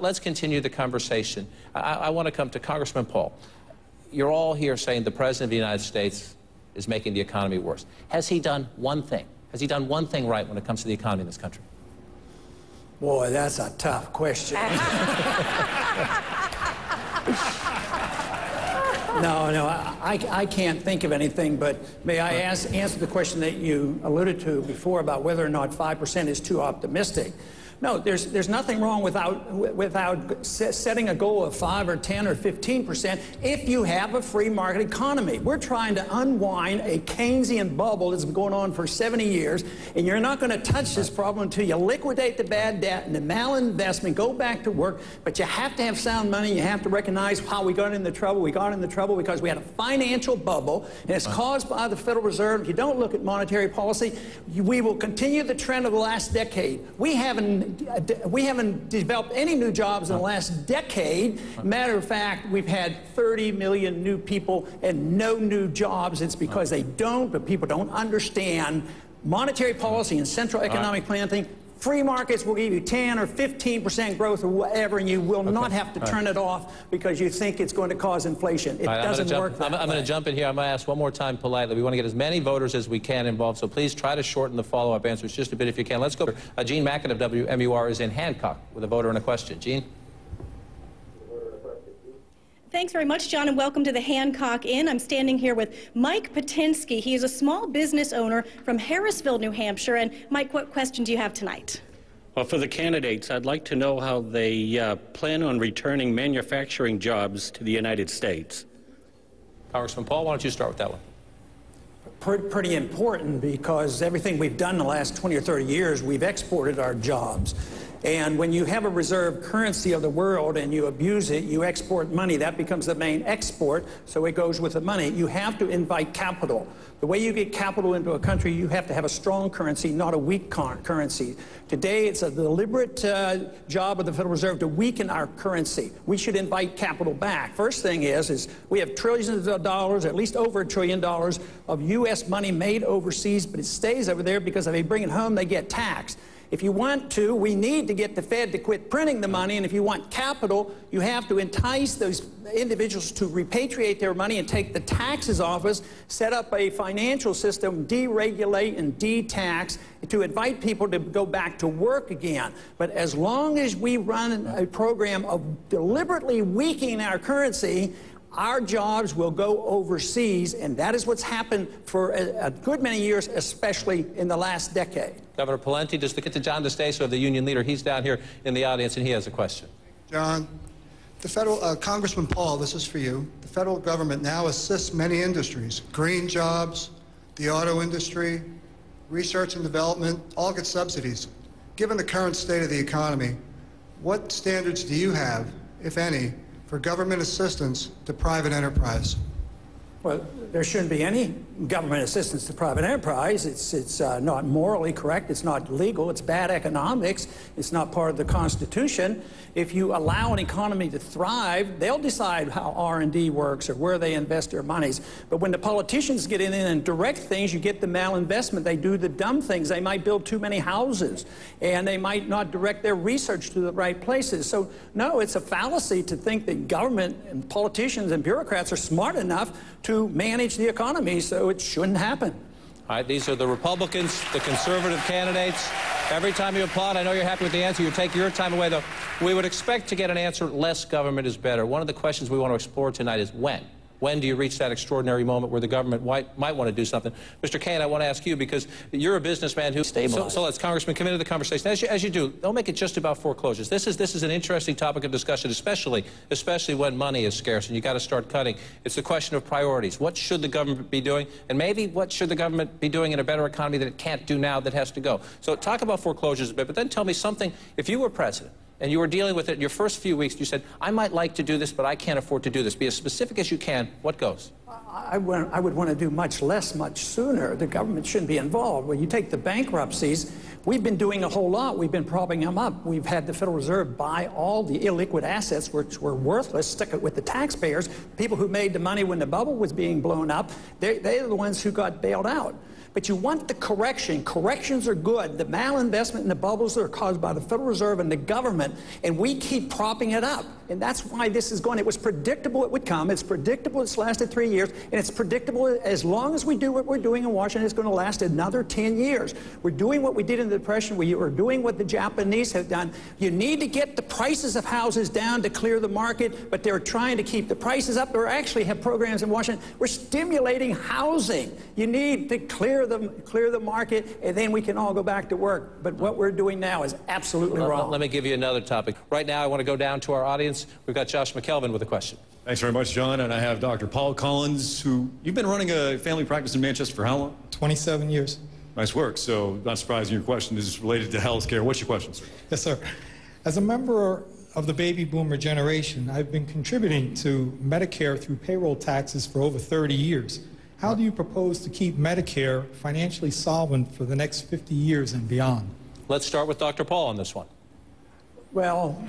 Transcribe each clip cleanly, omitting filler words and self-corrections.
Let's continue the conversation. I want to come to Congressman Paul. You're all here saying the President of the United States is making the economy worse. Has he done one thing? Has he done one thing right when it comes to the economy in this country? Boy, that's a tough question. No, I can't think of anything, but may I answer the question that you alluded to before about whether or not 5% is too optimistic. No, there's nothing wrong without setting a goal of 5 or 10 or 15% if you have a free market economy. We're trying to unwind a Keynesian bubble that's been going on for 70 years, and you're not going to touch this problem until you liquidate the bad debt and the malinvestment, go back to work, but you have to have sound money. You have to recognize how we got into trouble. We got into trouble because we had a financial bubble, and it's caused by the Federal Reserve. If you don't look at monetary policy, we will continue the trend of the last decade. We haven't developed any new jobs in the last decade. Matter of fact, we've had 30 million new people and no new jobs. It's because but people don't understand monetary policy and central economic planning. Free markets will give you 10 or 15% growth or whatever, and you will not have to turn it off because you think it's going to cause inflation. It doesn't work that way. I'm going to jump in here. I'm going to ask one more time politely. We want to get as many voters as we can involved, so please try to shorten the follow-up answers just a bit if you can. Let's go. Gene Mackin of WMUR is in Hancock with a voter and a question. Gene? Thanks very much, John, and welcome to the Hancock Inn. I'm standing here with Mike Patinsky. He is a small business owner from Harrisville, New Hampshire. And Mike, what question do you have tonight? Well, for the candidates, I'd like to know how they plan on returning manufacturing jobs to the United States. Congressman Paul, why don't you start with that one? Pretty important, because everything we've done in the last 20 or 30 years, we've exported our jobs. And when you have a reserve currency of the world and you abuse it, you export money. That becomes the main export, so it goes with the money. You have to invite capital. The way you get capital into a country, you have to have a strong currency, not a weak currency. Today, it's a deliberate job of the Federal Reserve to weaken our currency. We should invite capital back. First thing is we have trillions of dollars, at least over $1 trillion of U.S. money made overseas, but it stays over there because if they bring it home, they get taxed. If you want to, we need to get the Fed to quit printing the money, and if you want capital, you have to entice those individuals to repatriate their money and take the taxes off us, set up a financial system, deregulate and de-tax, to invite people to go back to work again. But as long as we run a program of deliberately weakening our currency, our jobs will go overseas, and that is what's happened for a good many years, especially in the last decade. Governor Pawlenty, just to get to John DeStacio of the union leader. He's down here in the audience, and he has a question. John, the federal, Congressman Paul, this is for you. The federal government now assists many industries, green jobs, the auto industry, research and development, all get subsidies. Given the current state of the economy, what standards do you have, if any, for government assistance to private enterprise? Well, there shouldn't be any government assistance to private enterprise. It's not morally correct. It's not legal. It's bad economics. It's not part of the Constitution. If you allow an economy to thrive, they'll decide how R&D works or where they invest their monies. But when the politicians get in and direct things, you get the malinvestment. They do the dumb things. They might build too many houses, and they might not direct their research to the right places. So, no, it's a fallacy to think that government and politicians and bureaucrats are smart enough to manage the economy, so it shouldn't happen. All right, these are the Republicans, the conservative candidates. Every time you applaud, I know you're happy with the answer. You take your time away, though. We would expect to get an answer, less government is better. One of the questions we want to explore tonight is when. When do you reach that extraordinary moment where the government might want to do something? Mr. Kaine, I want to ask you, because you're a businessman who... So let's, Congressman, come into the conversation. As you do, don't make it just about foreclosures. This is an interesting topic of discussion, especially when money is scarce and you got to start cutting. It's the question of priorities. What should the government be doing? And maybe what should the government be doing in a better economy that it can't do now that has to go? So talk about foreclosures a bit, but then tell me something. If you were president, and you were dealing with it in your first few weeks, you said, I might like to do this, but I can't afford to do this. Be as specific as you can. What goes? I would want to do much less, much sooner. The government shouldn't be involved. When you take the bankruptcies, we've been doing a whole lot. We've been propping them up. We've had the Federal Reserve buy all the illiquid assets which were worthless, stick it with the taxpayers. People who made the money when the bubble was being blown up, they're the ones who got bailed out. But you want the correction. Corrections are good. The malinvestment and the bubbles are caused by the Federal Reserve and the government, and we keep propping it up. And that's why this is going. It was predictable it would come. It's predictable it's lasted 3 years, and it's predictable as long as we do what we're doing in Washington, it's going to last another 10 years. We're doing what we did in the Depression. We are doing what the Japanese have done. You need to get the prices of houses down to clear the market, but they're trying to keep the prices up. They actually have programs in Washington. We're stimulating housing. You need to clear the market, and then we can all go back to work. But what we're doing now is absolutely wrong. Let me give you another topic. Right now, I want to go down to our audience. We've got Josh McKelvin with a question. Thanks very much, John. And I have Dr. Paul Collins, who you've been running a family practice in Manchester for how long? 27 years. Nice work. So, not surprising your question is related to health care. What's your question, sir? Yes, sir. As a member of the baby boomer generation, I've been contributing to Medicare through payroll taxes for over 30 years. How do you propose to keep Medicare financially solvent for the next 50 years and beyond? Let's start with Dr. Paul on this one. Well,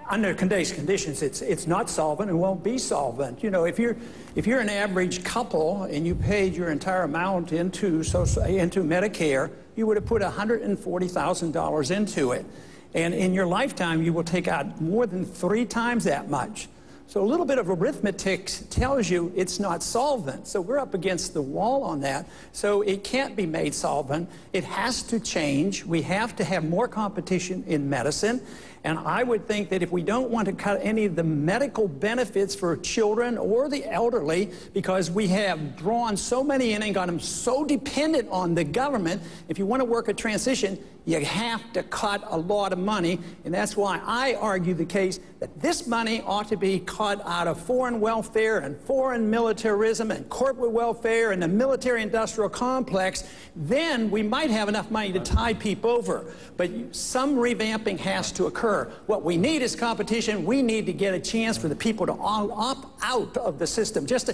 under today's conditions, it's not solvent and won't be solvent. You know, if you're an average couple and you paid your entire amount into Medicare, you would have put $140,000 into it. And in your lifetime, you will take out more than 3 times that much. So a little bit of arithmetic tells you it's not solvent. So we're up against the wall on that. So it can't be made solvent. It has to change. We have to have more competition in medicine. And I would think that if we don't want to cut any of the medical benefits for children or the elderly, because we have drawn so many in and got them so dependent on the government, if you want to work a transition, you have to cut a lot of money. And that's why I argue the case that this money ought to be cut out of foreign welfare and foreign militarism and corporate welfare and the military-industrial complex. Then we might have enough money to tide people over. But some revamping has to occur. What we need is competition. We need to get a chance for the people to opt out of the system. Just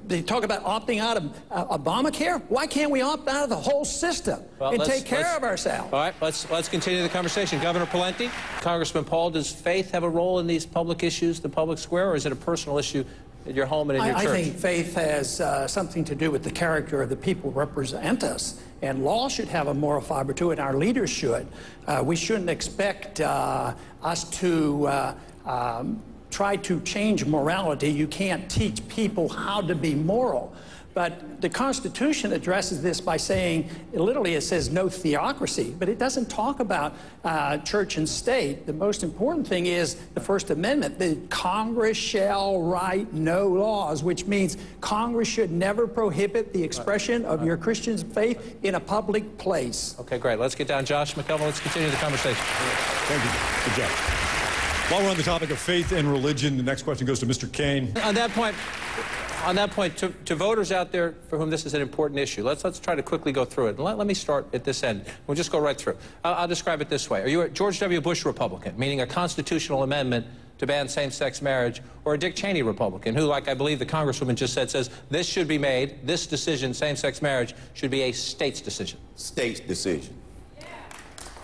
to talk about opting out of Obamacare, why can't we opt out of the whole system and take care of ourselves? All right, let's continue the conversation. Governor Pawlenty, Congressman Paul, does faith have a role in these public issues, the public square, or is it a personal issue at your home and in your church? I think faith has something to do with the character of the people who represent us. And law should have a moral fiber to it, and our leaders should. We shouldn't expect us to try to change morality. You can't teach people how to be moral. But the Constitution addresses this by saying, literally it says no theocracy, but it doesn't talk about church and state. The most important thing is the First Amendment. The Congress shall write no laws, which means Congress should never prohibit the expression of your Christian faith in a public place. Okay, great. Let's get down. Josh McKelvin, let's continue the conversation. Thank you. Good job. While we're on the topic of faith and religion, the next question goes to Mr. Kane. On that point, to voters out there for whom this is an important issue, let's try to quickly go through it. Let me start at this end. We'll just go right through. I'll describe it this way. Are you a George W. Bush Republican, meaning a constitutional amendment to ban same-sex marriage, or a Dick Cheney Republican, who, like I believe the Congresswoman just said, says this should be made, this decision, same-sex marriage, should be a state's decision? State's decision.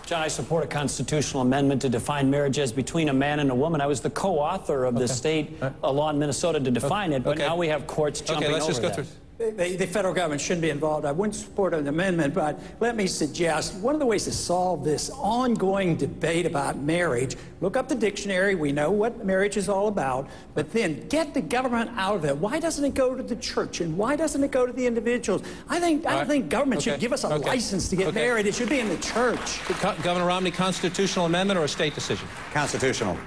John, I support a constitutional amendment to define marriage as between a man and a woman. I was the co-author of the state law in Minnesota to define it, but now we have courts jumping over that. The federal government shouldn't be involved. I wouldn't support an amendment, but let me suggest one of the ways to solve this ongoing debate about marriage, look up the dictionary. We know what marriage is all about, but then get the government out of it. Why doesn't it go to the church, and why doesn't it go to the individuals? I don't think government should give us a license to get married. It should be in the church. Governor Romney, constitutional amendment or a state decision? Constitutional.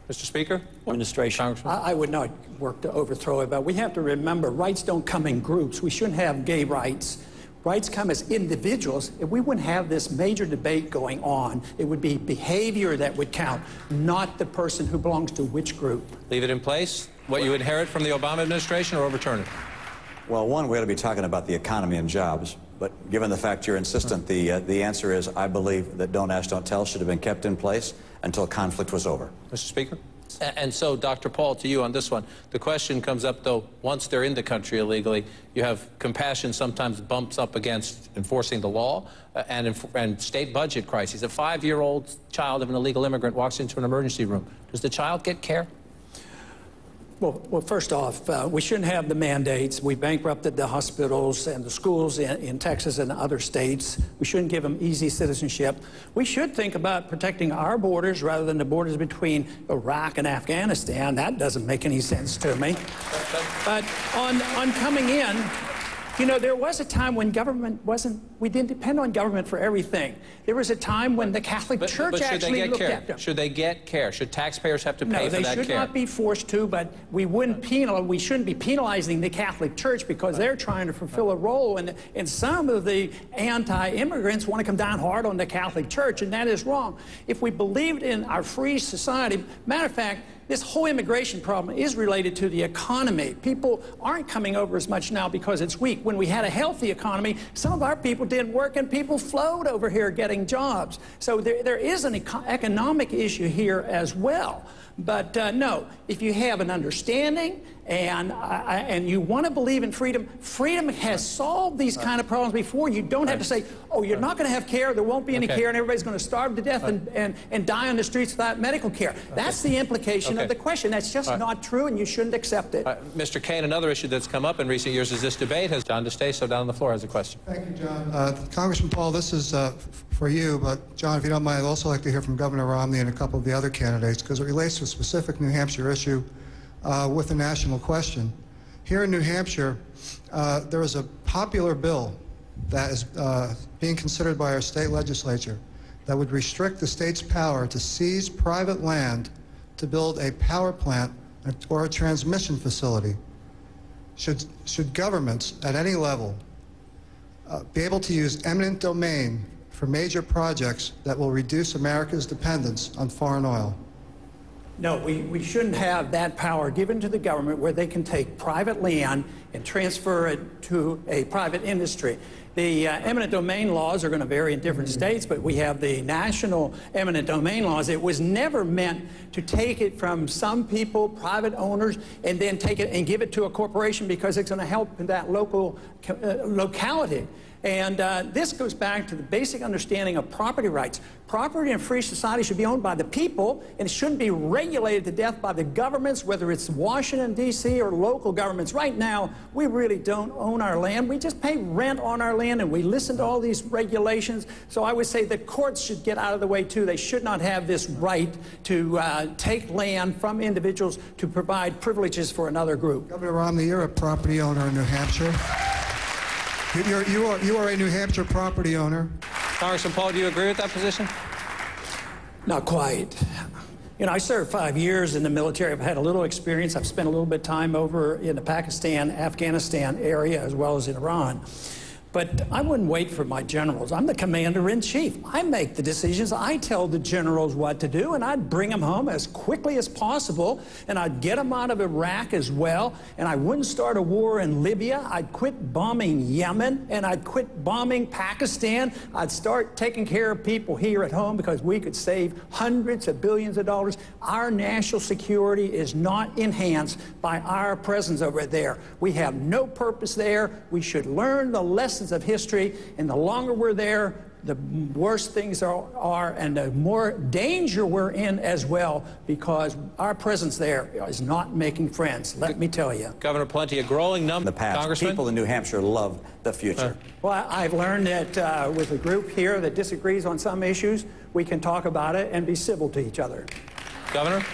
Mr. Speaker? Administration. I would not work to overthrow it, but we have to remember rights don't come in groups. We shouldn't have gay rights. Rights come as individuals. If we wouldn't have this major debate going on, it would be behavior that would count, not the person who belongs to which group. Leave it in place? What you inherit from the Obama administration, or overturn it? Well, one, we ought to be talking about the economy and jobs. But given the fact you're insistent, the answer is I believe that Don't Ask, Don't Tell should have been kept in place until conflict was over. Mr. Speaker? And so, Dr. Paul, to you on this one, the question comes up, though, once they're in the country illegally, you have compassion sometimes bumps up against enforcing the law and state budget crises. A 5-year-old child of an illegal immigrant walks into an emergency room. Does the child get care? Well, first off, we shouldn't have the mandates. We bankrupted the hospitals and the schools in Texas and other states. We shouldn't give them easy citizenship. We should think about protecting our borders rather than the borders between Iraq and Afghanistan. That doesn't make any sense to me. But on coming in, you know, there was a time when government we didn't depend on government for everything. There was a time when the Catholic Church actually looked at them. Should they get care? Should taxpayers have to pay for that care? No, they should not be forced to, but we shouldn't be penalizing the Catholic Church because they're trying to fulfill a role, and some of the anti-immigrants want to come down hard on the Catholic Church, and that is wrong. If we believed in our free society, matter of fact, this whole immigration problem is related to the economy. People aren't coming over as much now because it's weak. When we had a healthy economy, some of our people didn't work and people flowed over here getting jobs. So there is an economic issue here as well. But no, if you have an understanding and you want to believe in freedom, freedom has solved these kind of problems before. You don't have to say, oh, you're not going to have care, there won't be any care, and everybody's going to starve to death and die on the streets without medical care. That's the implication of the question. That's just not true, and you shouldn't accept it. Mr. Kaine, another issue that's come up in recent years is this debate. John DeStaso down on the floor has a question. Thank you, John. Congressman Paul, this is for you, but John, if you don't mind, I'd also like to hear from Governor Romney and a couple of the other candidates, because it relates to a specific New Hampshire issue with a national question. Here in New Hampshire, there is a popular bill that is being considered by our state legislature that would restrict the state's power to seize private land to build a power plant or a transmission facility. Should governments at any level be able to use eminent domain for major projects that will reduce America's dependence on foreign oil? No, we shouldn't have that power given to the government where they can take private land and transfer it to a private industry. The eminent domain laws are going to vary in different states, but we have the national eminent domain laws. It was never meant to take it from some people, private owners, and then take it and give it to a corporation because it's going to help in that local locality. And this goes back to the basic understanding of property rights. Property in a free society should be owned by the people, and it shouldn't be regulated to death by the governments, whether it's Washington, D.C. or local governments. Right now, we really don't own our land. We just pay rent on our land, and we listen to all these regulations. So I would say the courts should get out of the way, too. They should not have this right to take land from individuals to provide privileges for another group. Governor Romney, you're a property owner in New Hampshire. You are a New Hampshire property owner. Congressman Paul, do you agree with that position? Not quite. You know, I served 5 years in the military. I've had a little experience. I've spent a little bit of time over in the Pakistan, Afghanistan area, as well as in Iran. But I wouldn't wait for my generals. I'm the commander-in-chief. I make the decisions. I tell the generals what to do, and I'd bring them home as quickly as possible, and I'd get them out of Iraq as well, and I wouldn't start a war in Libya. I'd quit bombing Yemen, and I'd quit bombing Pakistan. I'd start taking care of people here at home because we could save hundreds of billions of dollars. Our national security is not enhanced by our presence over there. We have no purpose there. We should learn the lessons of history, and the longer we're there, the worse things are, and the more danger we're in as well, because our presence there is not making friends, let me tell you. Governor Plenty, a growing number of past, people in New Hampshire love the future. Well, I've learned that with a group here that disagrees on some issues, we can talk about it and be civil to each other. Governor?